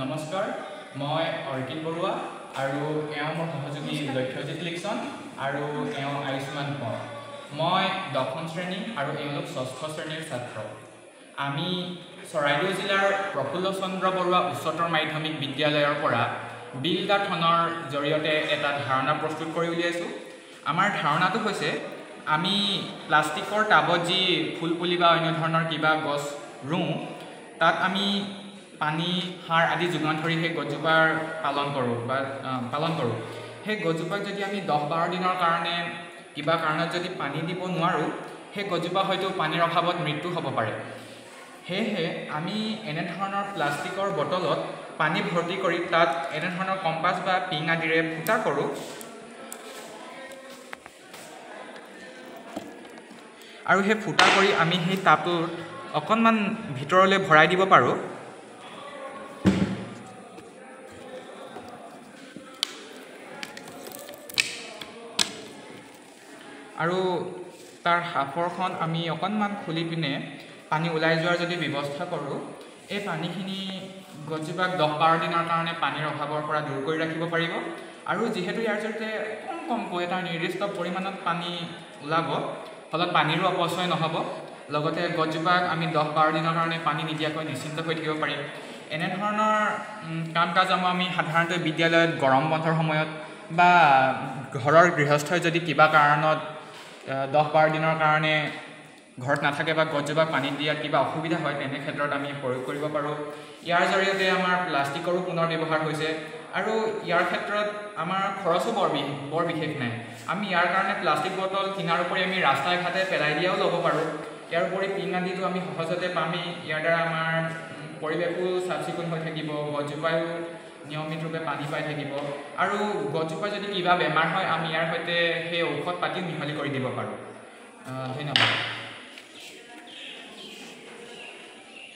নমস্কাৰ, মই অৰ্কিন বৰুৱা আৰু এওঁ মোৰ সহযোগী লক্ষ্যজিৎ লিকচন আৰু এওঁ আয়ুষ্মান কোঁৱৰ। মই 10ম শ্ৰেণী আৰু এওঁলোক 6ষ্ঠ শ্ৰেণীৰ ছাত্ৰ। আমি চৰাইদেউ জিলাৰ প্ৰফুল্ল চন্দ্ৰ বৰুৱা উচ্চতৰ মাধ্যমিক বিদ্যালয়ৰ পৰা বিল গাঁথনৰ জৰিয়তে এটা ধাৰণা প্ৰস্তুত কৰি উলিয়াইছোঁ। আমাৰ ধাৰণাটো হৈছে আমি প্লাষ্টিকৰ টাবত যি ফুল পুলি বা অন্য ধৰণৰ কিবা গছ ৰুওঁ, তাত আমি পানী সাৰ আদি যোগান ধৰি সেই গছজোপাৰ পালন কৰোঁ। সেই গছজোপাক যদি আমি 10-12 দিনৰ কাৰণে কিবা কাৰণত যদি পানী দিব নোৱাৰোঁ, সেই গছজোপা হয়তো পানীৰ অভাৱত মৃত্যু হ'ব পাৰে। সেয়েহে আমি এনেধৰণৰ প্লাষ্টিকৰ বটলত পানী ভৰ্তি কৰি তাত এনেধৰণৰ কম্পাছ বা পিং আদিৰে ফুটা কৰোঁ আৰু সেই ফুটা কৰি আমি সেই টাবটোত অকণমান ভিতৰলৈ ভৰাই দিব পাৰোঁ। আৰু তাৰ সাঁফৰখন আমি অকণমান খুলি পিনে পানী ওলাই যোৱাৰ যদি ব্যৱস্থা কৰোঁ, এই পানীখিনি গছজোপাক 10-12 দিনৰ কাৰণে পানীৰ অভাৱৰ পৰা দূৰ কৰি ৰাখিব পাৰিব। আৰু যিহেতু ইয়াৰ জৰিয়তে কমকৈ এটা নিৰ্দিষ্ট পৰিমাণত পানী ওলাব, ফলত পানীৰো অপচয় নহ'ব, লগতে গছজোপাক আমি 10-12 দিনৰ কাৰণে পানী নিদিয়াকৈ নিশ্চিন্ত হৈ থাকিব পাৰিম। এনেধৰণৰ কাম কাজসমূহ আমি সাধাৰণতে বিদ্যালয়ত গৰম বন্ধৰ সময়ত বা ঘৰৰ গৃহস্থই যদি কিবা কাৰণত 10-12 দিনৰ কাৰণে ঘৰত নাথাকে বা গছজোপাক পানী দিয়াত কিবা অসুবিধা হয়, তেনে ক্ষেত্ৰত আমি প্ৰয়োগ কৰিব পাৰোঁ। ইয়াৰ জৰিয়তে আমাৰ প্লাষ্টিকৰো পুনৰ ব্যৱহাৰ হৈছে আৰু ইয়াৰ ক্ষেত্ৰত আমাৰ খৰচো বৰ বিশেষ নাই। আমি ইয়াৰ কাৰণে প্লাষ্টিক বটল কিনাৰ উপৰি আমি ৰাস্তাই ঘাটে পেলাই দিয়াও ল'ব পাৰোঁ। ইয়াৰ উপৰি পিং আদিটো আমি সহজতে পামেই। ইয়াৰ দ্বাৰা আমাৰ পৰিৱেশো চাফ চিকুণ হৈ থাকিব, গছজোপায়ো নিয়মিত ৰূপে পানী পাই থাকিব আৰু গছজোপা যদি কিবা বেমাৰ হয়, আমি ইয়াৰ সৈতে সেই ঔষধ পাতি মিহলি কৰি দিব পাৰোঁ। ধন্যবাদ।